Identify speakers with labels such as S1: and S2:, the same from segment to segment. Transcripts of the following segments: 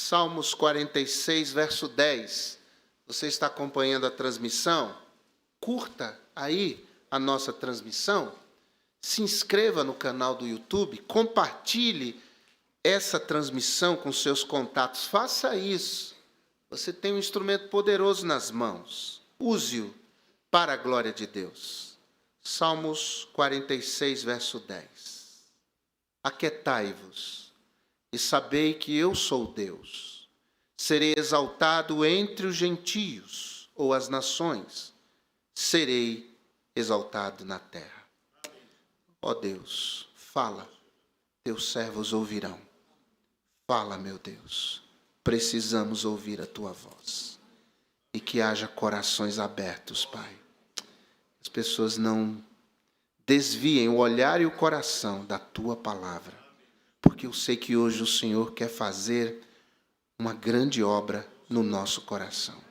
S1: Salmos 46, verso 10. Você está acompanhando a transmissão? Curta aí a nossa transmissão. Se inscreva no canal do YouTube. Compartilhe essa transmissão com seus contatos. Faça isso. Você tem um instrumento poderoso nas mãos. Use-o para a glória de Deus. Salmos 46, verso 10. Aquietai-vos e sabei que eu sou Deus. Serei exaltado entre os gentios ou as nações. Serei exaltado na terra. Ó Deus, fala, teus servos ouvirão. Fala, meu Deus, precisamos ouvir a tua voz. E que haja corações abertos, Pai. As pessoas não desviem o olhar e o coração da tua palavra. Porque eu sei que hoje o Senhor quer fazer uma grande obra no nosso coração.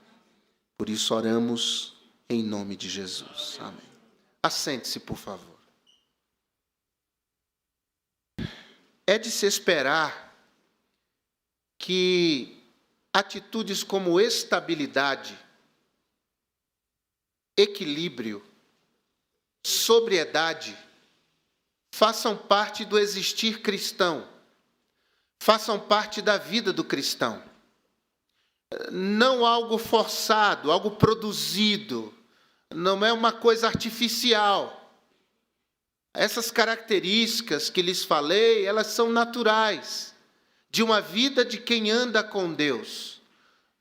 S1: Por isso oramos em nome de Jesus. Amém. Assente-se, por favor. É de se esperar que atitudes como estabilidade, equilíbrio, sobriedade façam parte do existir cristão, façam parte da vida do cristão. Não algo forçado, algo produzido, não é uma coisa artificial. Essas características que lhes falei, elas são naturais de uma vida de quem anda com Deus.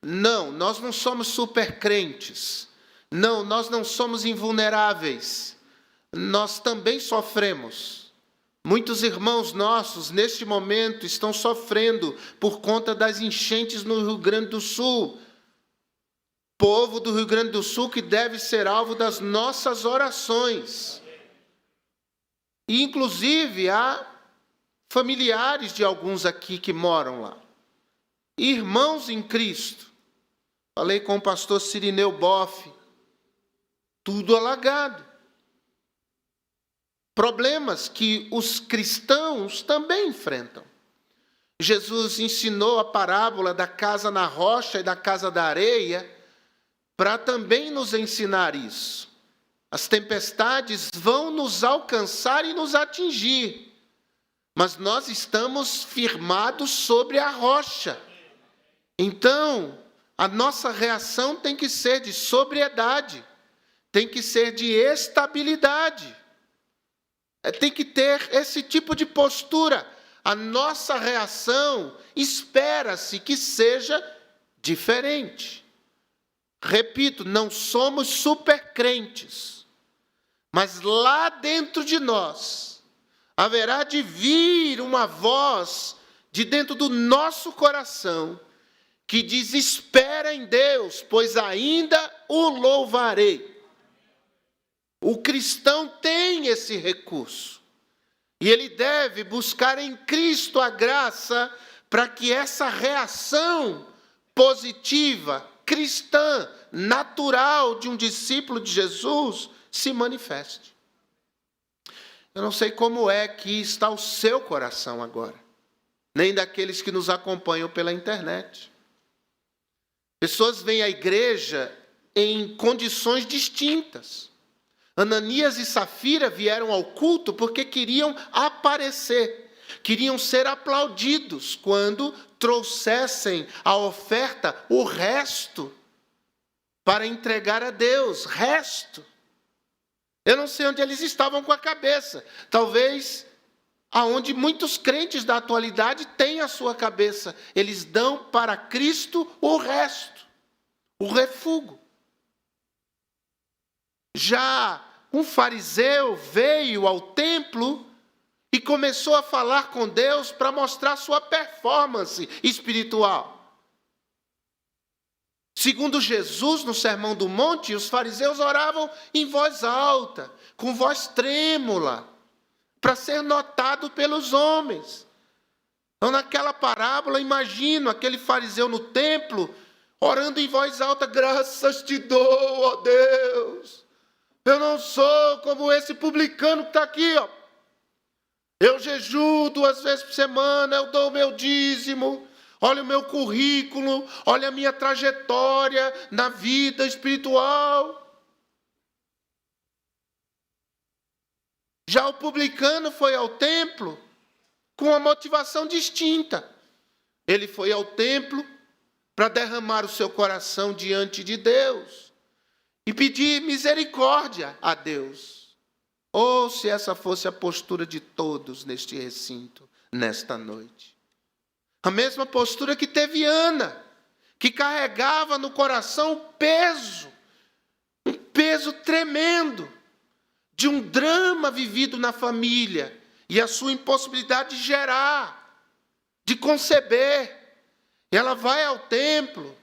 S1: Não, nós não somos super crentes. Não, nós não somos invulneráveis. Nós também sofremos. Muitos irmãos nossos, neste momento, estão sofrendo por conta das enchentes no Rio Grande do Sul. Povo do Rio Grande do Sul que deve ser alvo das nossas orações. E, inclusive, há familiares de alguns aqui que moram lá. Irmãos em Cristo. Falei com o pastor Cirineu Boff. Tudo alagado. Problemas que os cristãos também enfrentam. Jesus ensinou a parábola da casa na rocha e da casa da areia para também nos ensinar isso. As tempestades vão nos alcançar e nos atingir, mas nós estamos firmados sobre a rocha. Então, a nossa reação tem que ser de sobriedade, tem que ser de estabilidade. Tem que ter esse tipo de postura. A nossa reação espera-se que seja diferente. Repito, não somos super crentes, mas lá dentro de nós haverá de vir uma voz de dentro do nosso coração que diz: espera em Deus, pois ainda o louvarei. O cristão tem esse recurso. E ele deve buscar em Cristo a graça para que essa reação positiva, cristã, natural de um discípulo de Jesus se manifeste. Eu não sei como é que está o seu coração agora, nem daqueles que nos acompanham pela internet. Pessoas vêm à igreja em condições distintas. Ananias e Safira vieram ao culto porque queriam aparecer, queriam ser aplaudidos quando trouxessem a oferta, o resto, para entregar a Deus, resto. Eu não sei onde eles estavam com a cabeça, talvez aonde muitos crentes da atualidade têm a sua cabeça, eles dão para Cristo o resto, o refúgio. Já um fariseu veio ao templo e começou a falar com Deus para mostrar sua performance espiritual. Segundo Jesus, no Sermão do Monte, os fariseus oravam em voz alta, com voz trêmula, para ser notado pelos homens. Então, naquela parábola, imagino aquele fariseu no templo, orando em voz alta: graças te dou, ó Deus. Eu não sou como esse publicano que está aqui, ó. Eu jejuo 2 vezes por semana, eu dou o meu dízimo. olha o meu currículo, olha a minha trajetória na vida espiritual. Já o publicano foi ao templo com uma motivação distinta. Ele foi ao templo para derramar o seu coração diante de Deus e pedir misericórdia a Deus. Ou se essa fosse a postura de todos neste recinto, nesta noite. A mesma postura que teve Ana, que carregava no coração o peso, um peso tremendo, de um drama vivido na família e a sua impossibilidade de gerar, de conceber. Ela vai ao templo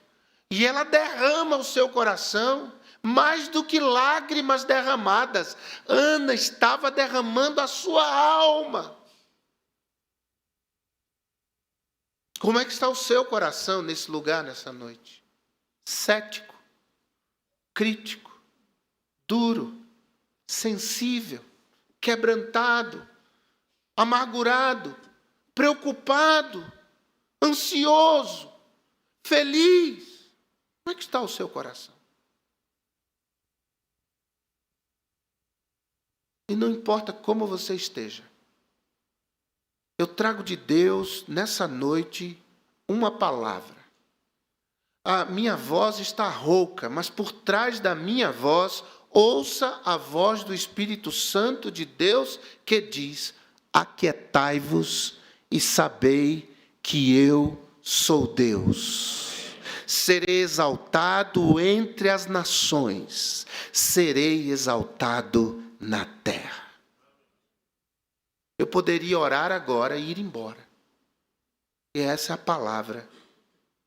S1: e ela derrama o seu coração, mais do que lágrimas derramadas. Ana estava derramando a sua alma. Como é que está o seu coração nesse lugar, nessa noite? Cético, crítico, duro, sensível, quebrantado, amargurado, preocupado, ansioso, feliz. Como é que está o seu coração? E não importa como você esteja, eu trago de Deus nessa noite uma palavra. A minha voz está rouca, mas por trás da minha voz, ouça a voz do Espírito Santo de Deus que diz: aquietai-vos e sabei que eu sou Deus. Serei exaltado entre as nações, serei exaltado na terra. Eu poderia orar agora e ir embora. E essa é a palavra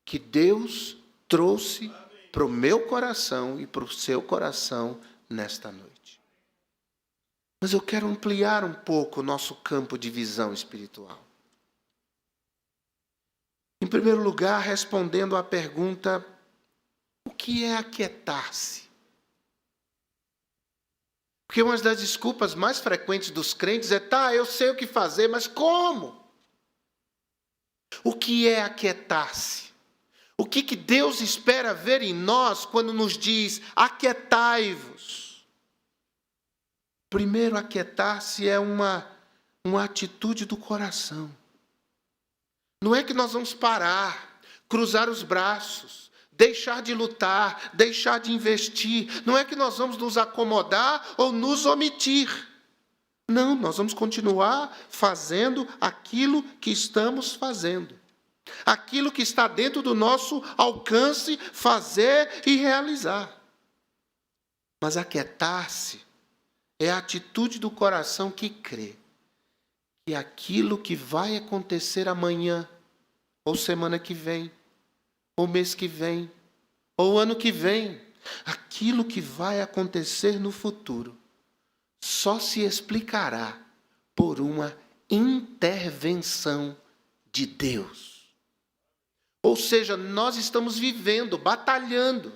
S1: que Deus trouxe para o meu coração e para o seu coração nesta noite. Mas eu quero ampliar um pouco o nosso campo de visão espiritual. Em primeiro lugar, respondendo à pergunta: o que é aquietar-se? Porque uma das desculpas mais frequentes dos crentes é: eu sei o que fazer, mas como? O que é aquietar-se? O que Deus espera ver em nós quando nos diz: aquietai-vos? Primeiro, aquietar-se é uma atitude do coração. Não é que nós vamos parar, cruzar os braços, deixar de lutar, deixar de investir. Não é que nós vamos nos acomodar ou nos omitir. Não, nós vamos continuar fazendo aquilo que estamos fazendo. Aquilo que está dentro do nosso alcance fazer e realizar. Mas aquietar-se é a atitude do coração que crê que aquilo que vai acontecer amanhã, ou semana que vem, ou mês que vem, ou ano que vem, aquilo que vai acontecer no futuro, só se explicará por uma intervenção de Deus. Ou seja, nós estamos vivendo, batalhando,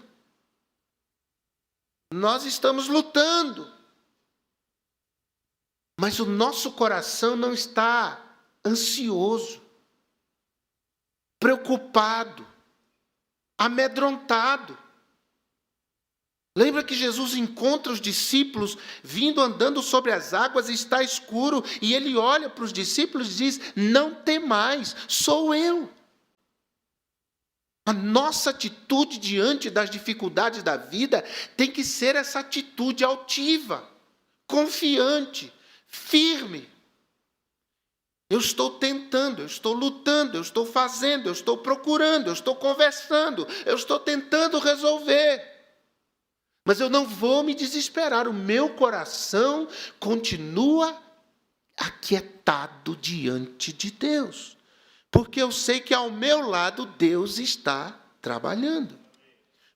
S1: nós estamos lutando, mas o nosso coração não está ansioso, preocupado, amedrontado. Lembra que Jesus encontra os discípulos vindo andando sobre as águas e está escuro, e ele olha para os discípulos e diz: não temais, sou eu. A nossa atitude diante das dificuldades da vida tem que ser essa atitude altiva, confiante, firme. Eu estou tentando, eu estou lutando, eu estou fazendo, eu estou procurando, eu estou conversando, eu estou tentando resolver. Mas eu não vou me desesperar, o meu coração continua aquietado diante de Deus. Porque eu sei que ao meu lado Deus está trabalhando.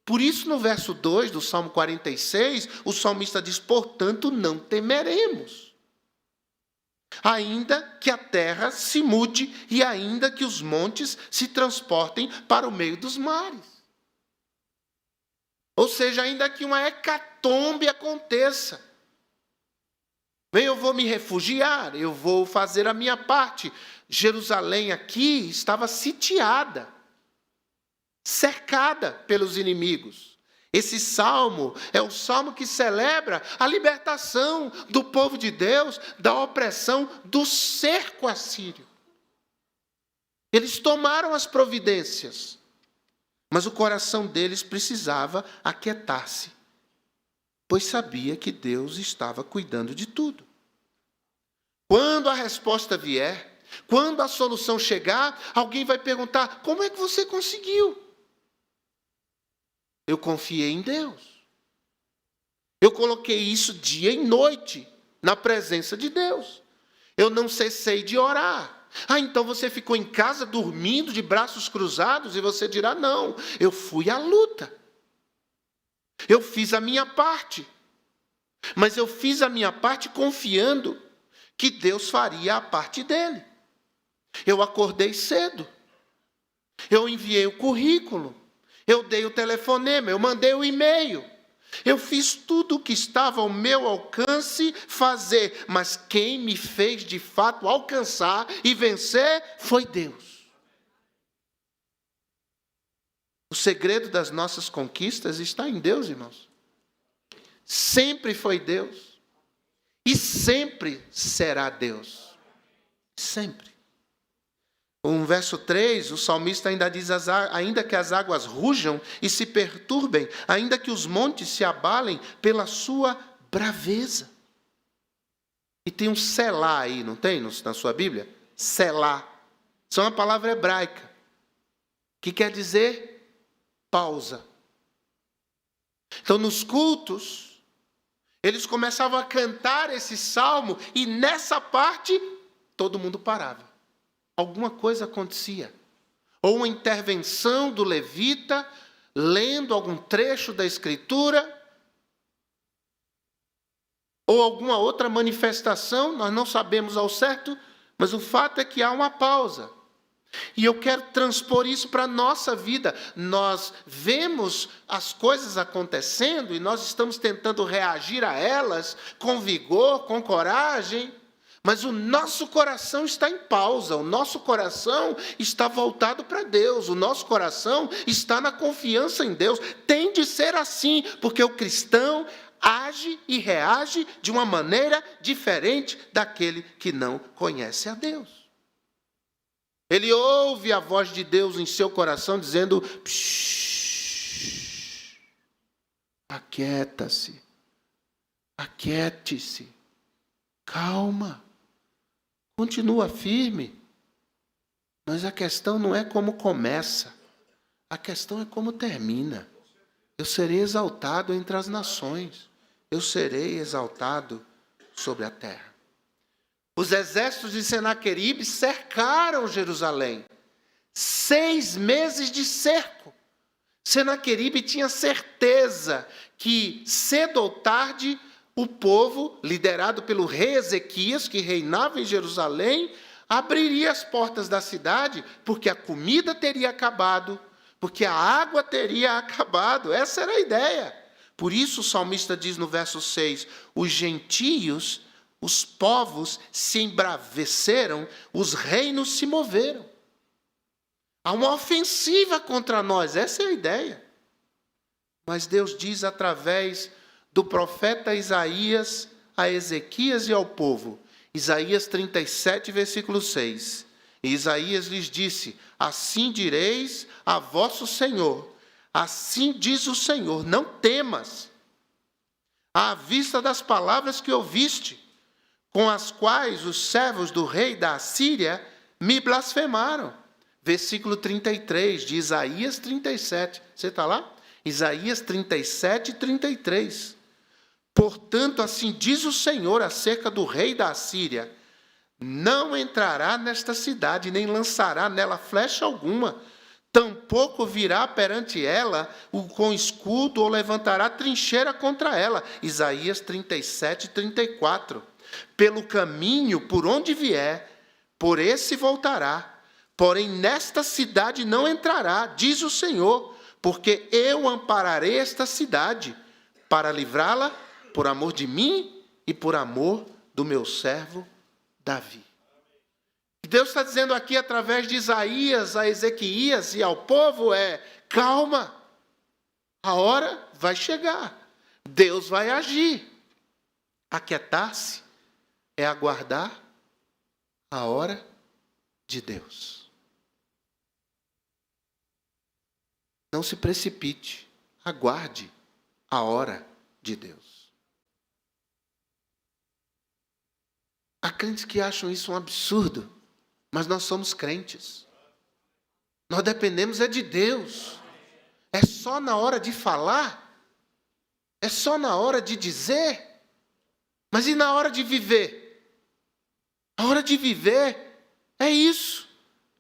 S1: Por isso, no verso 2 do Salmo 46, o salmista diz: portanto, não temeremos. Ainda que a terra se mude e ainda que os montes se transportem para o meio dos mares. Ou seja, ainda que uma hecatombe aconteça. Bem, eu vou me refugiar, eu vou fazer a minha parte. Jerusalém aqui estava sitiada, cercada pelos inimigos. Esse salmo é o salmo que celebra a libertação do povo de Deus da opressão do cerco assírio. Eles tomaram as providências, mas o coração deles precisava aquietar-se, pois sabia que Deus estava cuidando de tudo. Quando a resposta vier, quando a solução chegar, alguém vai perguntar: como é que você conseguiu? Eu confiei em Deus. Eu coloquei isso dia e noite na presença de Deus. Eu não cessei de orar. Então você ficou em casa dormindo de braços cruzados? E você dirá: não, eu fui à luta. Eu fiz a minha parte. Mas eu fiz a minha parte confiando que Deus faria a parte dele. Eu acordei cedo. Eu enviei o currículo. Eu dei o telefonema, eu mandei o e-mail. Eu fiz tudo o que estava ao meu alcance fazer, mas quem me fez de fato alcançar e vencer foi Deus. O segredo das nossas conquistas está em Deus, irmãos. Sempre foi Deus e sempre será Deus. Sempre. No verso 3, o salmista ainda diz: ainda que as águas rujam e se perturbem, ainda que os montes se abalem pela sua braveza. E tem um selá aí, não tem na sua Bíblia? Selá. Isso é uma palavra hebraica, que quer dizer pausa. Então, nos cultos, eles começavam a cantar esse salmo e nessa parte, todo mundo parava. Alguma coisa acontecia. Ou uma intervenção do levita, lendo algum trecho da Escritura, ou alguma outra manifestação, nós não sabemos ao certo, mas o fato é que há uma pausa. E eu quero transpor isso para a nossa vida. Nós vemos as coisas acontecendo e nós estamos tentando reagir a elas com vigor, com coragem, mas o nosso coração está em pausa, o nosso coração está voltado para Deus, o nosso coração está na confiança em Deus. Tem de ser assim, porque o cristão age e reage de uma maneira diferente daquele que não conhece a Deus. Ele ouve a voz de Deus em seu coração dizendo: aquieta-se, aquiete-se, calma. Continua firme, mas a questão não é como começa, a questão é como termina. Eu serei exaltado entre as nações, eu serei exaltado sobre a terra. Os exércitos de Senaqueribe cercaram Jerusalém. 6 meses de cerco. Senaqueribe tinha certeza que cedo ou tarde o povo, liderado pelo rei Ezequias, que reinava em Jerusalém, abriria as portas da cidade, porque a comida teria acabado, porque a água teria acabado. Essa era a ideia. Por isso o salmista diz no verso 6, os gentios, os povos se embraveceram, os reinos se moveram. Há uma ofensiva contra nós, essa é a ideia. Mas Deus diz através do profeta Isaías a Ezequias e ao povo. Isaías 37, versículo 6. E Isaías lhes disse: assim direis a vosso Senhor, assim diz o Senhor, não temas, à vista das palavras que ouviste, com as quais os servos do rei da Assíria me blasfemaram. Versículo 33 de Isaías 37. Você está lá? Isaías 37, 33. Portanto, assim diz o Senhor acerca do rei da Assíria: não entrará nesta cidade, nem lançará nela flecha alguma, tampouco virá perante ela com escudo ou levantará trincheira contra ela. Isaías 37, 34. Pelo caminho por onde vier, por esse voltará, porém nesta cidade não entrará, diz o Senhor, porque eu ampararei esta cidade para livrá-la por amor de mim e por amor do meu servo Davi. Deus está dizendo aqui através de Isaías a Ezequias e ao povo calma, a hora vai chegar, Deus vai agir. Aquietar-se é aguardar a hora de Deus. Não se precipite, aguarde a hora de Deus. Há crentes que acham isso um absurdo, mas nós somos crentes. Nós dependemos de Deus. É só na hora de falar? É só na hora de dizer? Mas e na hora de viver? A hora de viver é isso.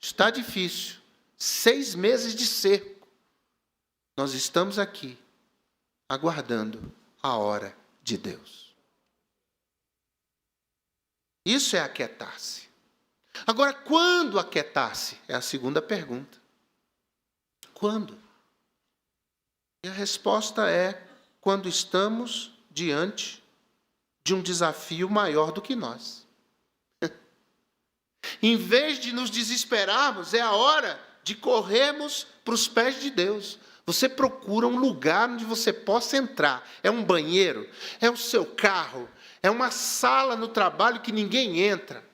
S1: Está difícil. 6 meses de cerco. Nós estamos aqui, aguardando a hora de Deus. Isso é aquietar-se. Agora, quando aquietar-se? É a segunda pergunta. Quando? E a resposta é quando estamos diante de um desafio maior do que nós. Em vez de nos desesperarmos, é a hora de corrermos para os pés de Deus. Você procura um lugar onde você possa entrar. É um banheiro, é o seu carro, é uma sala no trabalho que ninguém entra.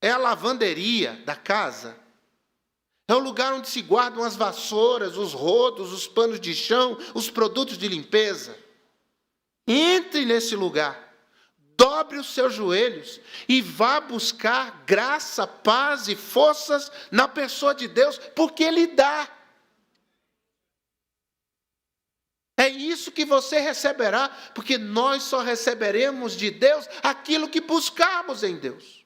S1: É a lavanderia da casa. É o lugar onde se guardam as vassouras, os rodos, os panos de chão, os produtos de limpeza. Entre nesse lugar, dobre os seus joelhos e vá buscar graça, paz e forças na pessoa de Deus, porque Ele dá. É isso que você receberá, porque nós só receberemos de Deus aquilo que buscarmos em Deus.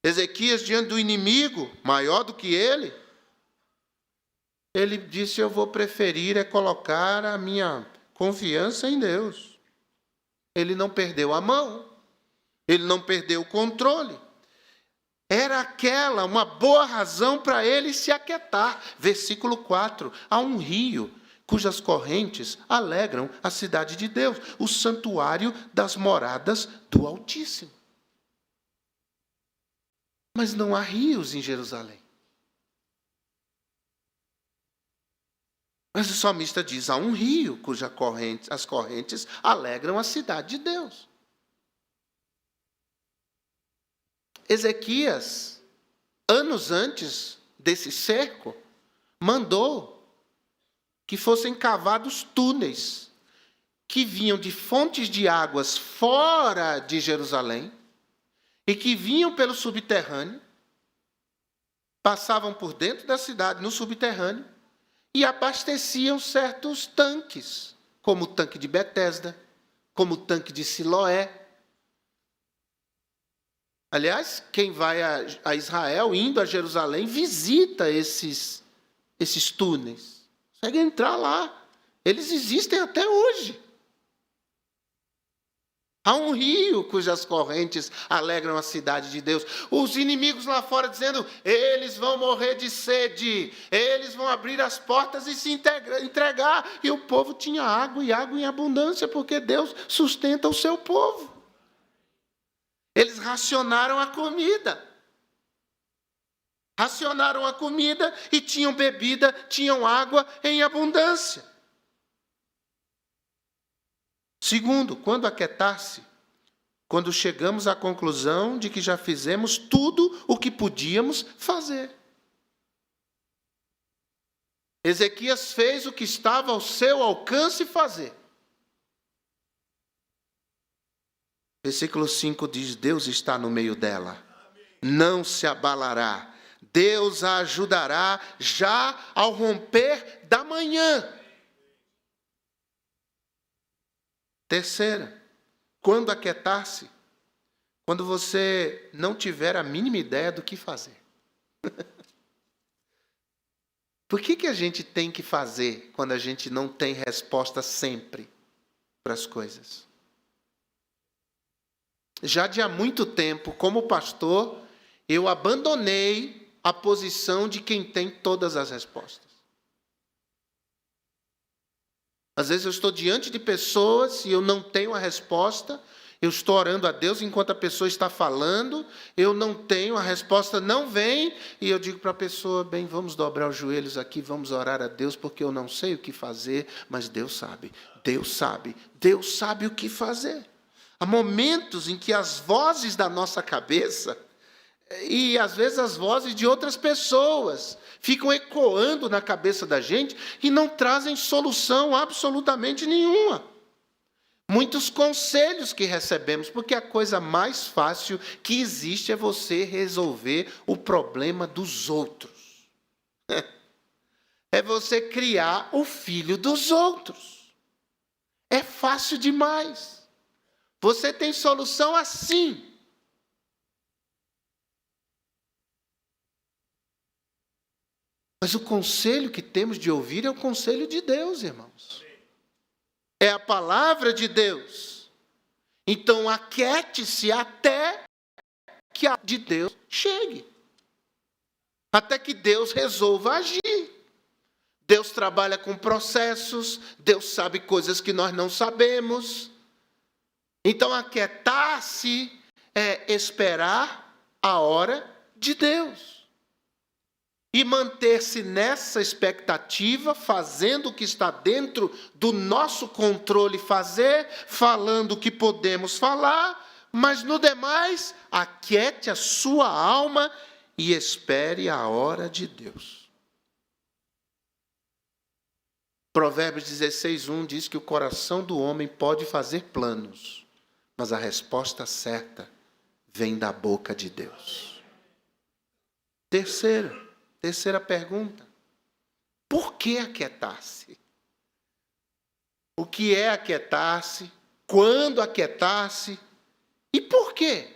S1: Ezequias, diante do inimigo, maior do que ele disse, eu vou preferir colocar a minha confiança em Deus. Ele não perdeu a mão, ele não perdeu o controle. Era aquela uma boa razão para ele se aquietar. Versículo 4, há um rio cujas correntes alegram a cidade de Deus, o santuário das moradas do Altíssimo. Mas não há rios em Jerusalém. Mas o salmista diz, há um rio as correntes alegram a cidade de Deus. Ezequias, anos antes desse cerco, mandou que fossem cavados túneis que vinham de fontes de águas fora de Jerusalém e que vinham pelo subterrâneo, passavam por dentro da cidade, no subterrâneo, e abasteciam certos tanques, como o tanque de Betesda, como o tanque de Siloé. Aliás, quem vai a Israel, indo a Jerusalém, visita esses túneis. Consegue entrar lá. Eles existem até hoje. Há um rio cujas correntes alegram a cidade de Deus. Os inimigos lá fora dizendo, eles vão morrer de sede, eles vão abrir as portas e se entregar. E o povo tinha água, e água em abundância, porque Deus sustenta o seu povo. Eles racionaram a comida. Racionaram a comida e tinham bebida, tinham água em abundância. Segundo, quando aquietar-se, quando chegamos à conclusão de que já fizemos tudo o que podíamos fazer. Ezequias fez o que estava ao seu alcance fazer. Versículo 5 diz, Deus está no meio dela, não se abalará, Deus a ajudará já ao romper da manhã. Terceira, quando aquietar-se, quando você não tiver a mínima ideia do que fazer. Por que a gente tem que fazer quando a gente não tem resposta sempre para as coisas? Já de há muito tempo, como pastor, eu abandonei a posição de quem tem todas as respostas. Às vezes eu estou diante de pessoas e eu não tenho a resposta, Eu estou orando a Deus enquanto a pessoa está falando, eu não tenho, a resposta não vem, e eu digo para a pessoa, bem, vamos dobrar os joelhos aqui, vamos orar a Deus, porque eu não sei o que fazer, mas Deus sabe, Deus sabe, Deus sabe o que fazer. Há momentos em que as vozes da nossa cabeça, e às vezes as vozes de outras pessoas, ficam ecoando na cabeça da gente e não trazem solução absolutamente nenhuma. Muitos conselhos que recebemos, porque a coisa mais fácil que existe é você resolver o problema dos outros. É você criar o filho dos outros. É fácil demais. Você tem solução assim. Mas o conselho que temos de ouvir é o conselho de Deus, irmãos. É a palavra de Deus. Então, aquiete-se até que a de Deus chegue. Até que Deus resolva agir. Deus trabalha com processos, Deus sabe coisas que nós não sabemos. Então, aquietar-se é esperar a hora de Deus. E manter-se nessa expectativa, fazendo o que está dentro do nosso controle fazer, falando o que podemos falar, mas no demais, aquiete a sua alma e espere a hora de Deus. Provérbios 16:1 diz que o coração do homem pode fazer planos, mas a resposta certa vem da boca de Deus. Terceira pergunta. Por que aquietar-se? O que é aquietar-se? Quando aquietar-se? E por quê?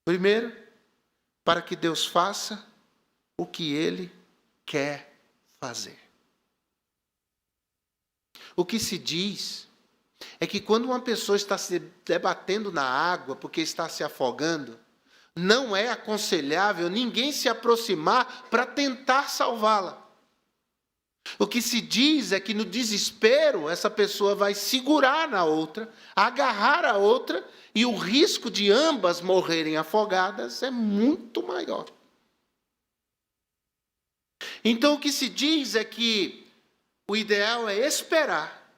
S1: Primeiro, para que Deus faça o que Ele quer fazer. O que se diz é que quando uma pessoa está se debatendo na água porque está se afogando, não é aconselhável ninguém se aproximar para tentar salvá-la. O que se diz é que no desespero, essa pessoa vai segurar na outra, agarrar a outra, e o risco de ambas morrerem afogadas é muito maior. Então o que se diz é que o ideal é esperar.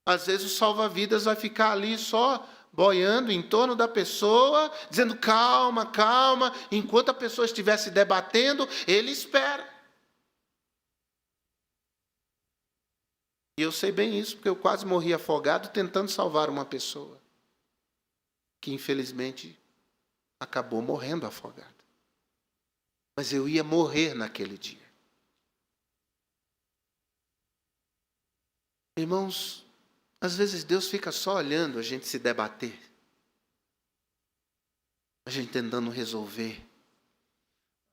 S1: Às vezes o salva-vidas vai ficar ali só boiando em torno da pessoa, dizendo calma, calma. Enquanto a pessoa estiver se debatendo, ele espera. E eu sei bem isso, porque eu quase morri afogado tentando salvar uma pessoa, que infelizmente acabou morrendo afogada. Mas eu ia morrer naquele dia. Irmãos, às vezes Deus fica só olhando a gente se debater. A gente tentando resolver.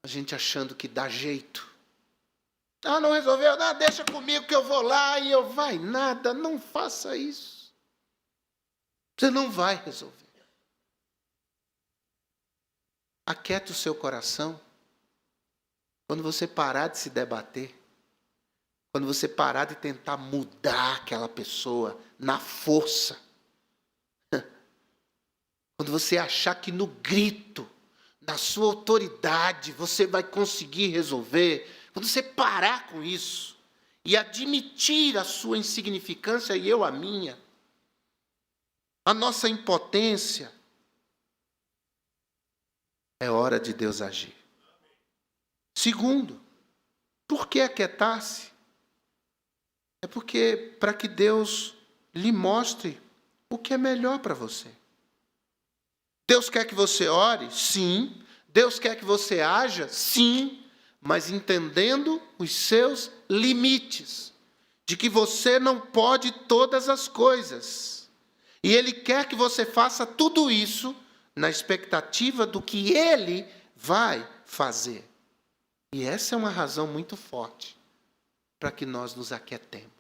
S1: A gente achando que dá jeito. Ah, não resolveu? Não, deixa comigo que eu vou lá e eu vai. Nada, não faça isso. Você não vai resolver. Aquiete o seu coração. Quando você parar de se debater. Quando você parar de tentar mudar aquela pessoa na força. Quando você achar que no grito, na sua autoridade, você vai conseguir resolver. Quando você parar com isso e admitir a sua insignificância e eu a minha, a nossa impotência, é hora de Deus agir. Segundo, por que aquietar-se? É porque para que Deus lhe mostre o que é melhor para você. Deus quer que você ore? Sim. Deus quer que você haja? Sim. Mas entendendo os seus limites. De que você não pode todas as coisas. E Ele quer que você faça tudo isso na expectativa do que Ele vai fazer. E essa é uma razão muito forte para que nós nos aquietemos.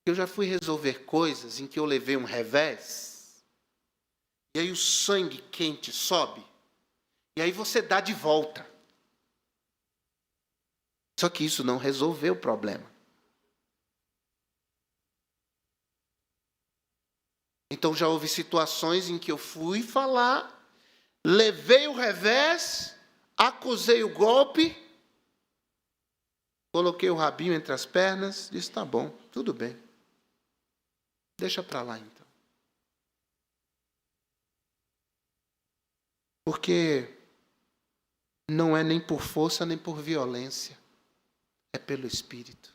S1: Eu já fui resolver coisas em que eu levei um revés, e aí o sangue quente sobe, e aí você dá de volta. Só que isso não resolveu o problema. Então já houve situações em que eu fui falar, levei o revés, acusei o golpe, coloquei o rabinho entre as pernas, disse, tá bom, tudo bem. Deixa para lá então. Porque não é nem por força nem por violência, é pelo Espírito.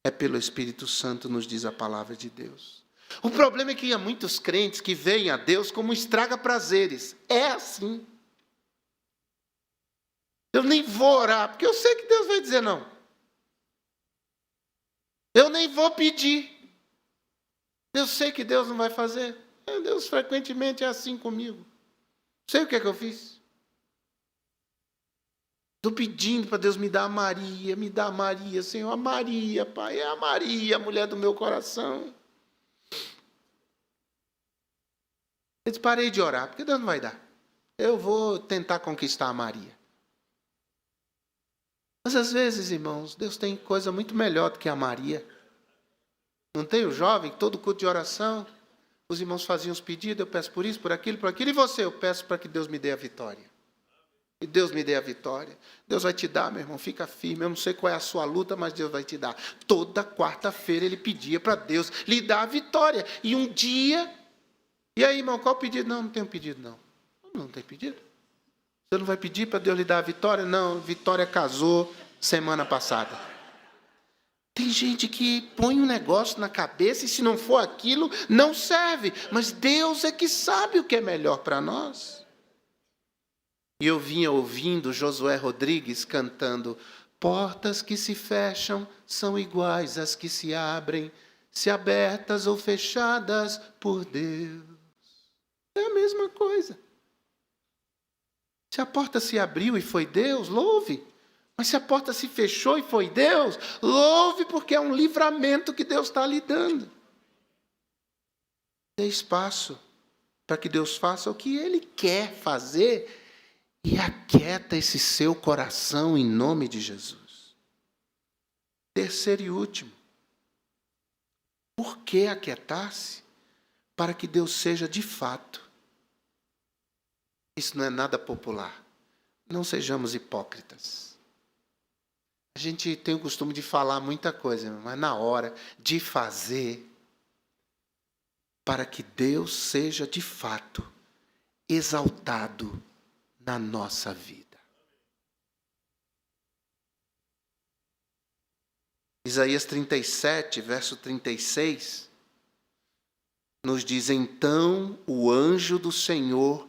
S1: É pelo Espírito Santo, nos diz a palavra de Deus. O problema é que há muitos crentes que veem a Deus como estraga-prazeres. É assim. Eu nem vou orar, porque eu sei que Deus vai dizer não. Eu nem vou pedir. Eu sei que Deus não vai fazer. Deus frequentemente é assim comigo. Sei o que é que eu fiz. Estou pedindo para Deus me dar a Maria, Senhor, a Maria, Pai, é a Maria, a mulher do meu coração. Eu disse, parei de orar, porque Deus não vai dar. Eu vou tentar conquistar a Maria. Mas às vezes, irmãos, Deus tem coisa muito melhor do que a Maria. Não tem o jovem, todo culto de oração, os irmãos faziam os pedidos, eu peço por isso, por aquilo, e você? Eu peço para que Deus me dê a vitória. E Deus me dê a vitória. Deus vai te dar, meu irmão, fica firme. Eu não sei qual é a sua luta, mas Deus vai te dar. Toda quarta-feira ele pedia para Deus lhe dar a vitória. E um dia... E aí, irmão, qual o pedido? Não tenho pedido, não. Não tem pedido? Você não vai pedir para Deus lhe dar a vitória? Não, Vitória casou semana passada. Tem gente que põe um negócio na cabeça e se não for aquilo, não serve. Mas Deus é que sabe o que é melhor para nós. E eu vinha ouvindo Josué Rodrigues cantando: portas que se fecham são iguais às que se abrem, se abertas ou fechadas por Deus. É a mesma coisa. Se a porta se abriu e foi Deus, louve. Mas se a porta se fechou e foi Deus, louve, porque é um livramento que Deus está lhe dando. Dê espaço para que Deus faça o que Ele quer fazer e aquieta esse seu coração em nome de Jesus. Terceiro e último. Por que aquietar-se? Para que Deus seja de fato. Isso não é nada popular. Não sejamos hipócritas. A gente tem o costume de falar muita coisa, mas na hora de fazer, para que Deus seja de fato exaltado na nossa vida. Isaías 37, verso 36, nos diz: então o anjo do Senhor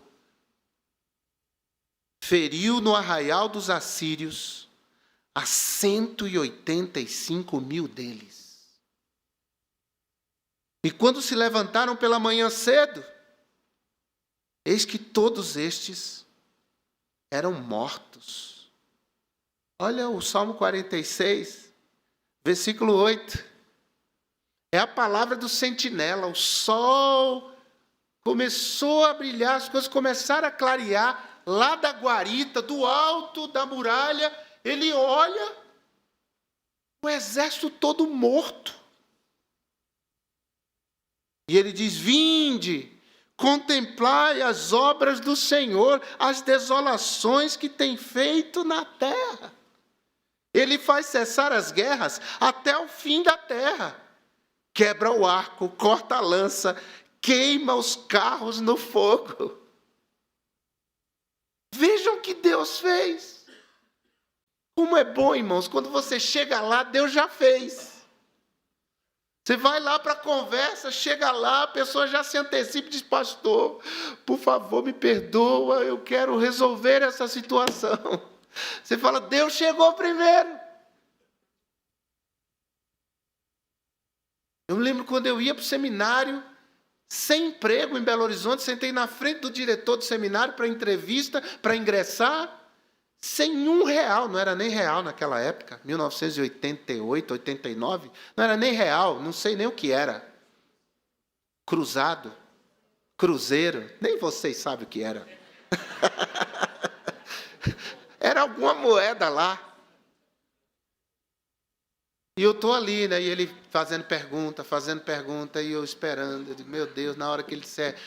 S1: feriu no arraial dos assírios a 185.000 deles. E quando se levantaram pela manhã cedo, eis que todos estes eram mortos. Olha o Salmo 46, versículo 8. É a palavra do sentinela. O sol começou a brilhar, as coisas começaram a clarear. Lá da guarita, do alto da muralha, ele olha o exército todo morto. E ele diz: vinde, contemplai as obras do Senhor, as desolações que tem feito na terra. Ele faz cessar as guerras até o fim da terra. Quebra o arco, corta a lança, queima os carros no fogo. Vejam o que Deus fez. Como é bom, irmãos, quando você chega lá, Deus já fez. Você vai lá para a conversa, chega lá, a pessoa já se antecipa e diz: pastor, por favor, me perdoa, eu quero resolver essa situação. Você fala: Deus chegou primeiro. Eu me lembro quando eu ia para o seminário, sem emprego em Belo Horizonte, sentei na frente do diretor do seminário para entrevista, para ingressar, sem R$1, não era nem real naquela época, 1988, 89, não era nem real, não sei nem o que era. Cruzado, cruzeiro, nem vocês sabem o que era. Era alguma moeda lá. E eu estou ali, né? E ele fazendo pergunta, e eu esperando. Eu digo, meu Deus, na hora que ele disser,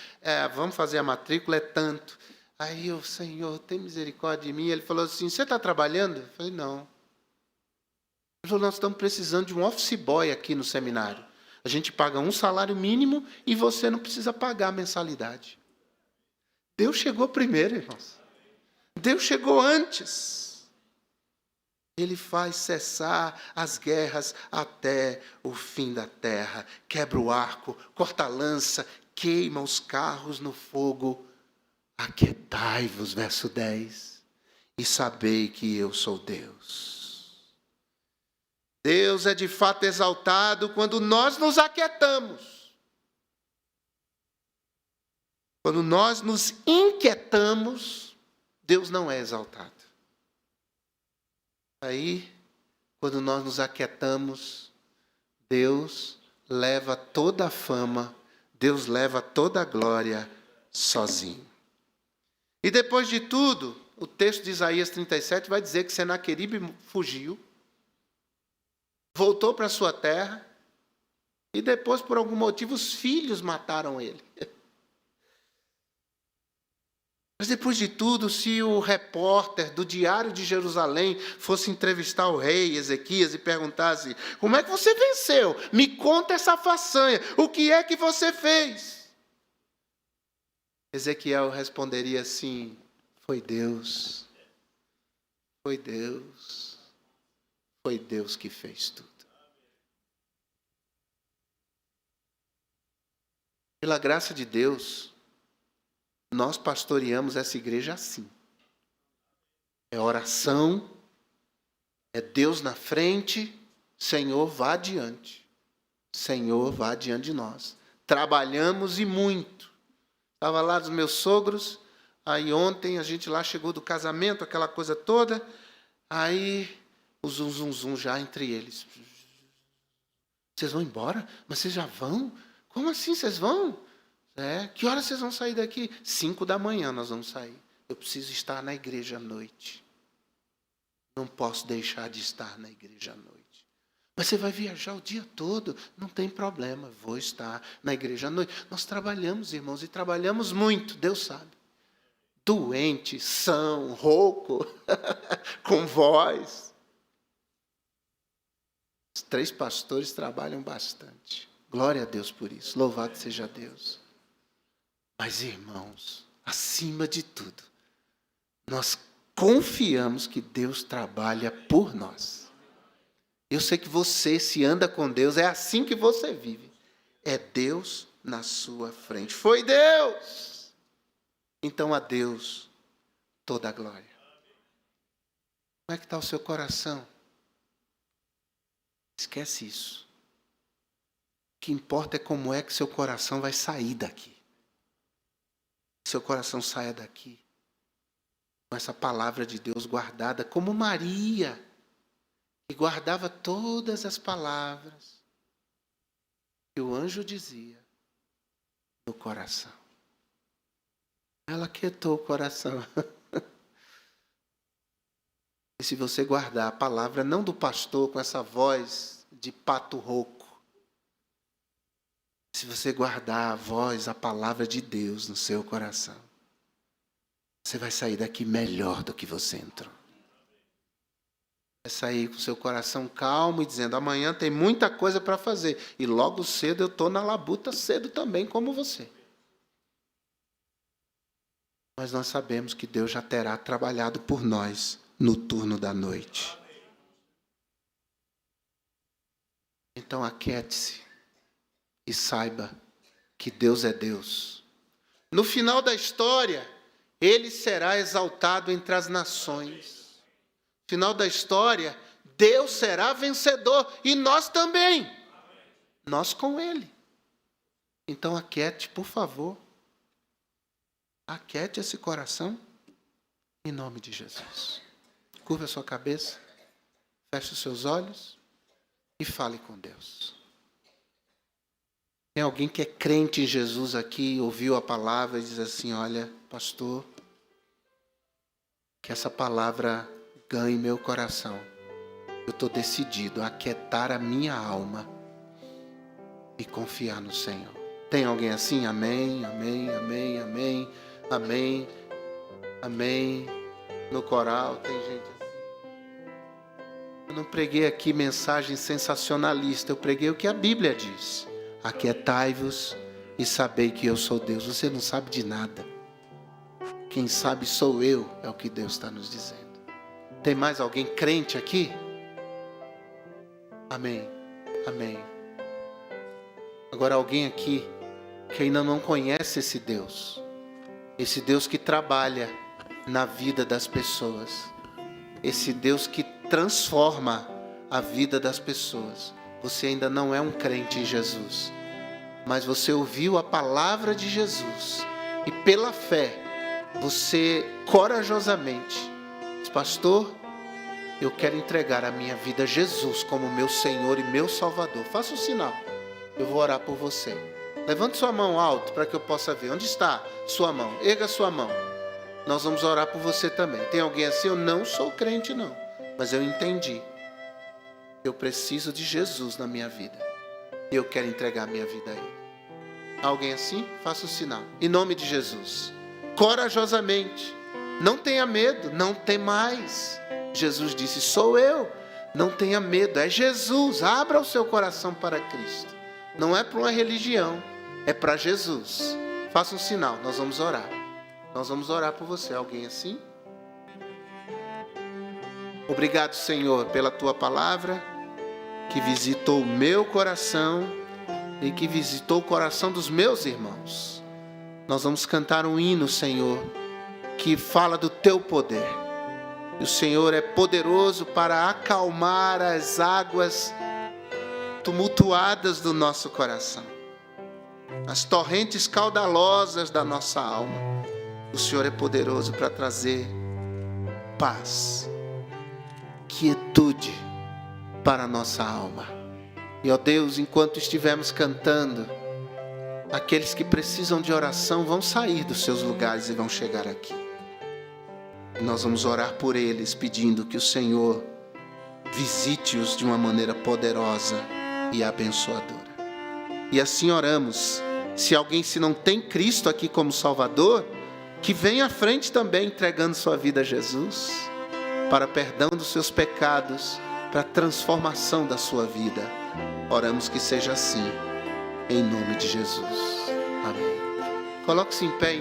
S1: vamos fazer a matrícula, é tanto. Aí eu, Senhor, tem misericórdia de mim. Ele falou assim, você está trabalhando? Eu falei, não. Ele falou, nós estamos precisando de um office boy aqui no seminário. A gente paga um salário mínimo e você não precisa pagar a mensalidade. Deus chegou primeiro, irmãos. Deus chegou antes. Ele faz cessar as guerras até o fim da terra. Quebra o arco, corta a lança, queima os carros no fogo. Aquietai-vos, verso 10, e sabei que eu sou Deus. Deus é de fato exaltado quando nós nos aquietamos. Quando nós nos inquietamos, Deus não é exaltado. Aí, quando nós nos aquietamos, Deus leva toda a fama, Deus leva toda a glória sozinho. E depois de tudo, o texto de Isaías 37 vai dizer que Senaqueribe fugiu, voltou para a sua terra, e depois, por algum motivo, os filhos mataram ele. Mas depois de tudo, se o repórter do Diário de Jerusalém fosse entrevistar o rei Ezequias e perguntasse, como é que você venceu? Me conta essa façanha, o que é que você fez? Ezequiel responderia assim, foi Deus que fez tudo. Pela graça de Deus, nós pastoreamos essa igreja assim. É oração, é Deus na frente, Senhor, vá adiante. Senhor, vá adiante de nós. Trabalhamos e muito. Estava lá dos meus sogros, aí ontem a gente lá chegou do casamento, aquela coisa toda, aí o zum já entre eles. Vocês vão embora? Mas vocês já vão? Como assim vocês vão? Que horas vocês vão sair daqui? 5 da manhã nós vamos sair. Eu preciso estar na igreja à noite. Não posso deixar de estar na igreja à noite. Mas você vai viajar o dia todo? Não tem problema, vou estar na igreja à noite. Nós trabalhamos, irmãos, e trabalhamos muito, Deus sabe. Doente, são, rouco, com voz. Os 3 pastores trabalham bastante. Glória a Deus por isso, louvado seja Deus. Mas, irmãos, acima de tudo, nós confiamos que Deus trabalha por nós. Eu sei que você, se anda com Deus, é assim que você vive. É Deus na sua frente. Foi Deus! Então, a Deus toda a glória. Como é que está o seu coração? Esquece isso. O que importa é como é que seu coração vai sair daqui. Seu coração saia daqui com essa palavra de Deus guardada, como Maria, que guardava todas as palavras que o anjo dizia no coração. Ela quietou o coração. E se você guardar a palavra, não do pastor com essa voz de pato rouco, se você guardar a voz, a palavra de Deus no seu coração, você vai sair daqui melhor do que você entrou. Vai sair com o seu coração calmo e dizendo, amanhã tem muita coisa para fazer. E logo cedo eu estou na labuta cedo também, como você. Mas nós sabemos que Deus já terá trabalhado por nós no turno da noite. Então aquiete-se. E saiba que Deus é Deus. No final da história, Ele será exaltado entre as nações. No final da história, Deus será vencedor e nós também. Nós com Ele. Então aquiete, por favor. Aquiete esse coração em nome de Jesus. Curva a sua cabeça, feche os seus olhos e fale com Deus. Tem alguém que é crente em Jesus aqui, ouviu a palavra e diz assim, olha, pastor, que essa palavra ganhe meu coração. eu estou decidido a aquietar a minha alma e confiar no Senhor. Tem alguém assim? Amém, amém, amém, amém, amém, amém. No coral tem gente assim. Eu não preguei aqui mensagem sensacionalista, eu preguei o que a Bíblia diz. Aquietai-vos e sabei que eu sou Deus. Você não sabe de nada. Quem sabe sou eu, é o que Deus está nos dizendo. Tem mais alguém crente aqui? Amém, amém. Agora alguém aqui que ainda não conhece esse Deus que trabalha na vida das pessoas, esse Deus que transforma a vida das pessoas. Você ainda não é um crente em Jesus, mas você ouviu a palavra de Jesus e pela fé você corajosamente diz: pastor, eu quero entregar a minha vida a Jesus como meu Senhor e meu Salvador. Faça um sinal, eu vou orar por você. Levante sua mão alto para que eu possa ver. Onde está sua mão? Erga sua mão. Nós vamos orar por você também. Tem alguém assim? Eu não sou crente não, mas eu entendi. Eu preciso de Jesus na minha vida e eu quero entregar a minha vida a Ele. Alguém assim? Faça o sinal. Em nome de Jesus. Corajosamente. Não tenha medo, não tem mais. Jesus disse: sou eu. Não tenha medo, é Jesus. Abra o seu coração para Cristo. Não é para uma religião, é para Jesus. Faça um sinal, nós vamos orar. Nós vamos orar por você. Alguém assim? Obrigado, Senhor, pela Tua palavra, que visitou o meu coração e que visitou o coração dos meus irmãos. Nós vamos cantar um hino, Senhor, que fala do Teu poder. E o Senhor é poderoso para acalmar as águas tumultuadas do nosso coração, as torrentes caudalosas da nossa alma. O Senhor é poderoso para trazer paz, quietude para a nossa alma. E ó Deus, enquanto estivermos cantando, aqueles que precisam de oração vão sair dos seus lugares e vão chegar aqui. E nós vamos orar por eles, pedindo que o Senhor visite-os de uma maneira poderosa e abençoadora. E assim oramos. Se alguém se não tem Cristo aqui como Salvador, que venha à frente também entregando sua vida a Jesus, para perdão dos seus pecados, para a transformação da sua vida. Oramos que seja assim, em nome de Jesus. Amém. Coloque-se em pé.